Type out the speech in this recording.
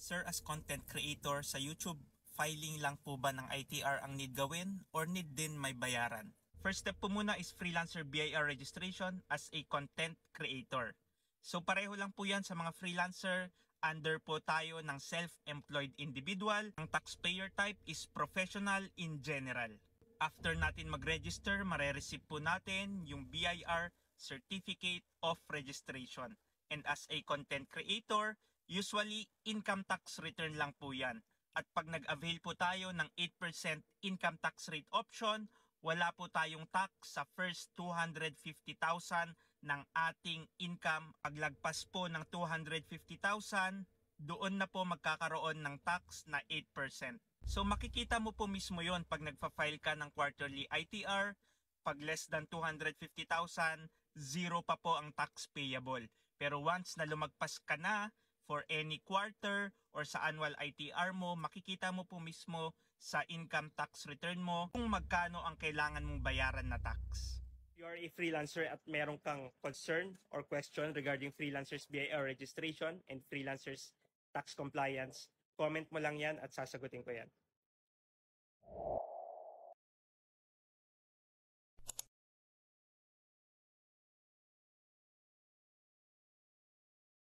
Sir, as content creator sa YouTube, filing lang po ba ng ITR ang need gawin or need din may bayaran? First step po muna is freelancer BIR registration as a content creator. So pareho lang po yan sa mga freelancer, under po tayo ng self-employed individual. Ang taxpayer type is professional in general. After natin mag-register, mare-receive po natin yung BIR Certificate of Registration. And as a content creator, usually income tax return lang po yan. At pag nag-avail po tayo ng 8% income tax rate option, wala po tayong tax sa first 250,000 ng ating income. Paglagpas po ng 250,000, doon na po magkakaroon ng tax na 8%. So makikita mo po mismo yon pag nagfa-file ka ng quarterly ITR. Pag less than 250,000, zero pa po ang tax payable. Pero once na lumagpas ka na for any quarter or sa annual ITR mo, makikita mo po mismo sa income tax return mo kung magkano ang kailangan mong bayaran na tax. If you are a freelancer at meron kang concern or question regarding freelancers BIR registration and freelancers tax compliance, comment mo lang yan at sasagutin ko yan.